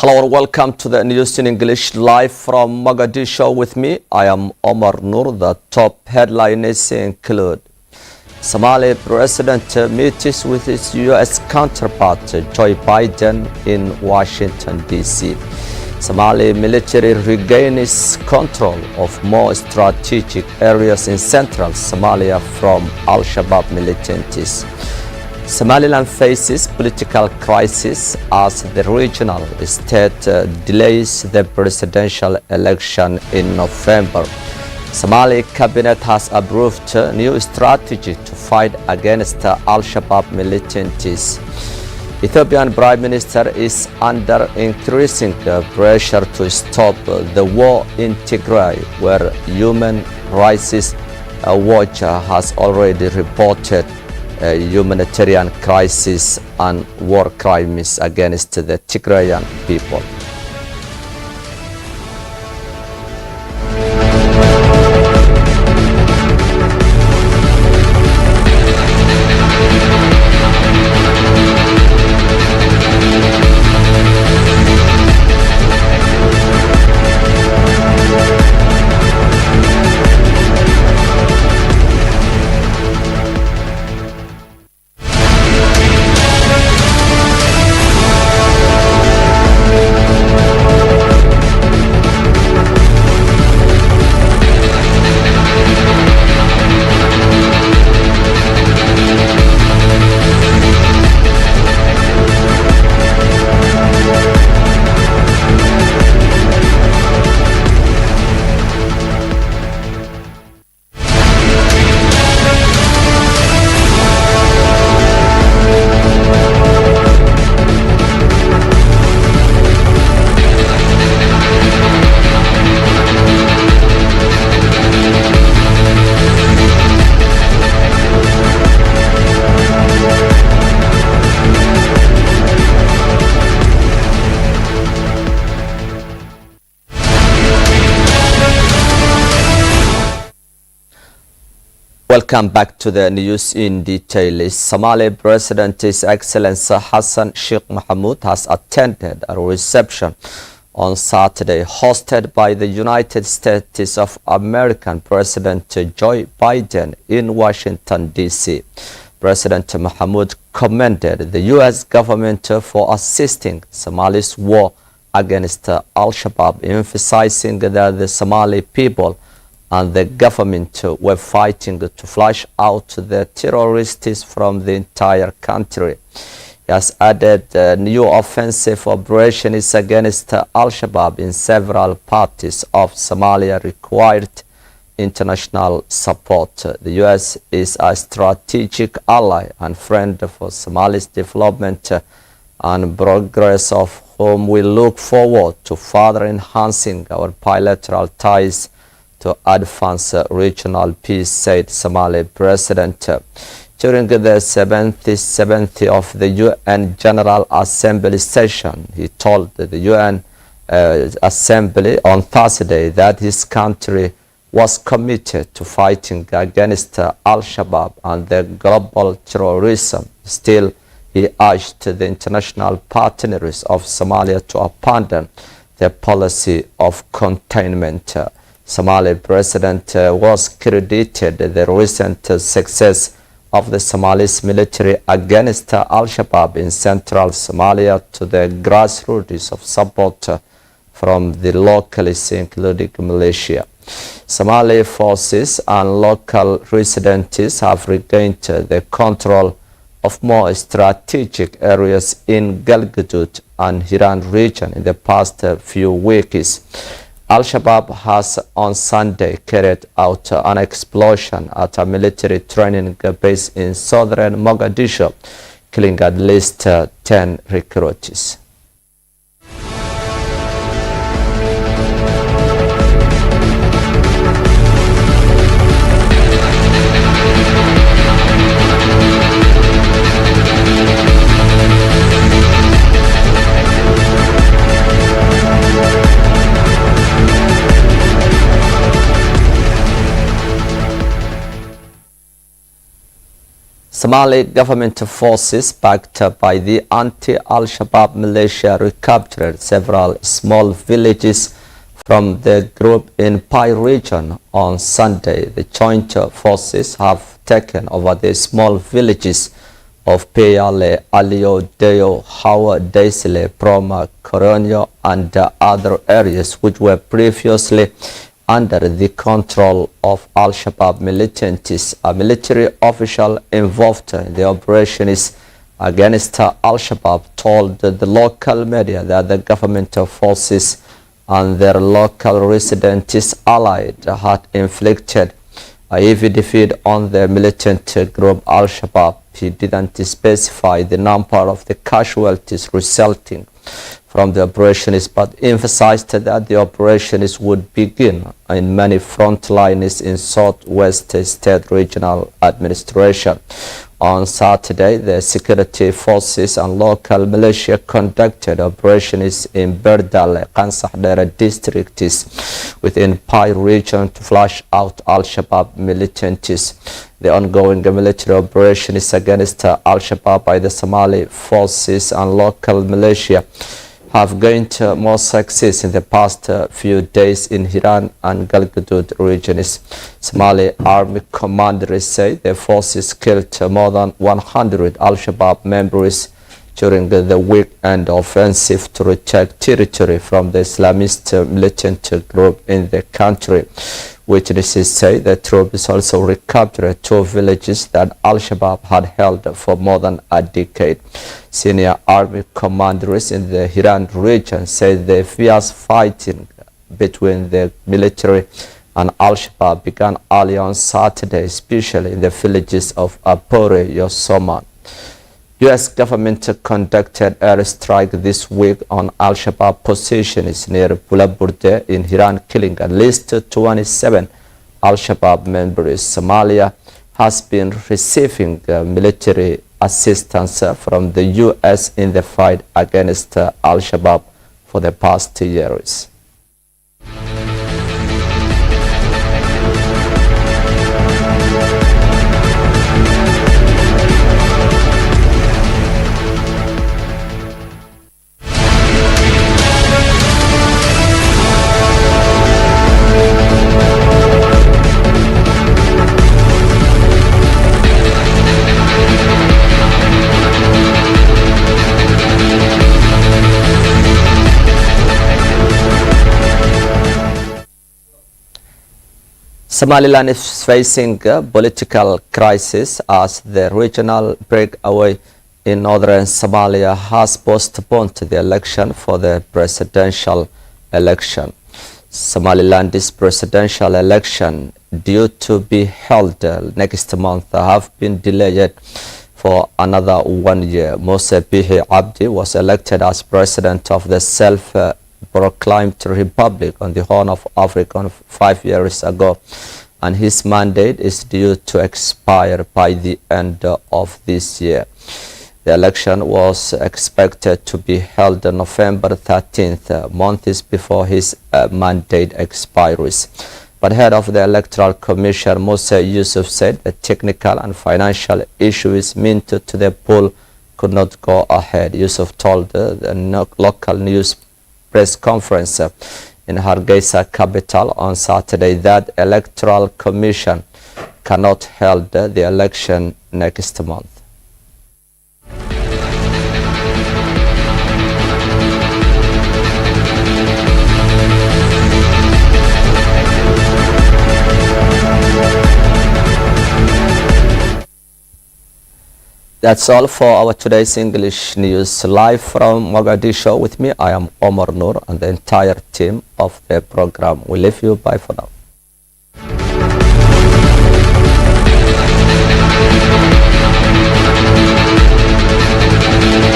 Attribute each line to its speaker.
Speaker 1: Hello and welcome to the news in English live from Mogadishu with me. I am Omar. The top headlines include Somali President meets with his U.S. counterpart Joe Biden in Washington, D.C. Somali military regains control of more strategic areas in central Somalia from Al-Shabaab militants. Somaliland faces political crisis as the regional state delays the presidential election in November. Somali cabinet has approved a new strategy to fight against Al-Shabaab militants. Ethiopian Prime Minister is under increasing pressure to stop the war in Tigray, where Human Rights Watch has already reported a humanitarian crisis and war crimes against the Tigrayan people. Welcome back to the news in detail. Somali President His Excellency Hassan Sheikh Mohamud has attended a reception on Saturday hosted by the United States of American President Joe Biden in Washington, D.C. President Mohamud commended the U.S. government for assisting Somali's war against Al-Shabaab, emphasizing that the Somali people and the government were fighting to flush out the terrorists from the entire country. He has added new offensive operations against Al-Shabaab in several parts of Somalia required international support. The U.S. is a strategic ally and friend for Somali's development and progress, of whom we look forward to further enhancing our bilateral ties to advance regional peace, said Somali President. During the 77th of the UN General Assembly session, he told the UN Assembly on Thursday that his country was committed to fighting against Al-Shabaab and the global terrorism. Still, he urged the international partners of Somalia to abandon their policy of containment. Somali President was credited the recent success of the Somalis military against Al-Shabaab in central Somalia to the grassroots of support from the locals, including militia. Somali forces and local residents have regained the control of more strategic areas in Galgaduud and Hiran region in the past few weeks. Al-Shabaab has on Sunday carried out an explosion at a military training base in southern Mogadishu, killing at least 10 recruits. Somali government forces backed by the anti-Al-Shabaab militia recaptured several small villages from the group in Pai region on Sunday. The joint forces have taken over the small villages of Peyale, Alio, Deo, Hawa, Daisile, Proma, Coronio and other areas which were previously under the control of Al-Shabaab militantes. A military official involved in the operation is against Al-Shabaab told the local media that the government forces and their local residents allied had inflicted a heavy defeat on the militant group Al-Shabaab. He didn't specify the number of the casualties resulting from the operations, but emphasized that the operations would begin in many front lines in Southwest State Regional Administration. On Saturday, the security forces and local militia conducted operations in Berdale, Kansahdera districts within Pai region to flush out Al-Shabaab militants. The ongoing military operations against Al-Shabaab by the Somali forces and local militia have gained more success in the past few days in Hiran and Galgaduud regions. Somali army commanders say the forces killed more than 100 Al-Shabaab members during the weekend offensive to retake territory from the Islamist militant group in the country. Witnesses say the troops also recaptured 2 villages that Al-Shabaab had held for more than a decade. Senior army commanders in the Hiran region said the fierce fighting between the military and Al-Shabaab began early on Saturday, especially in the villages of Apore, Yosoman. U.S. government conducted airstrike this week on Al-Shabaab positions near Bulaburde in Hiran, killing at least 27 Al-Shabaab members. Somalia has been receiving military assistance from the U.S. in the fight against Al-Shabaab for the past years. Somaliland is facing a political crisis as the regional breakaway in northern Somalia has postponed the election for the presidential election. Somaliland's presidential election, due to be held next month, have been delayed for another 1 year. Mose Bihi Abdi was elected as president of the self-proclaimed Republic on the Horn of Africa 5 years ago, and his mandate is due to expire by the end of this year. The election was expected to be held on November 13th, months before his mandate expires. But head of the Electoral Commission, Musa Yusuf, said the technical and financial issues meant to the poll could not go ahead. Yusuf told the local news press conference in Hargeisa capital on Saturday that Electoral Commission cannot hold the election next month. That's all for our today's English news. Live from Mogadishu with me, I am Omar Noor, and the entire team of the program. We leave you. Bye for now.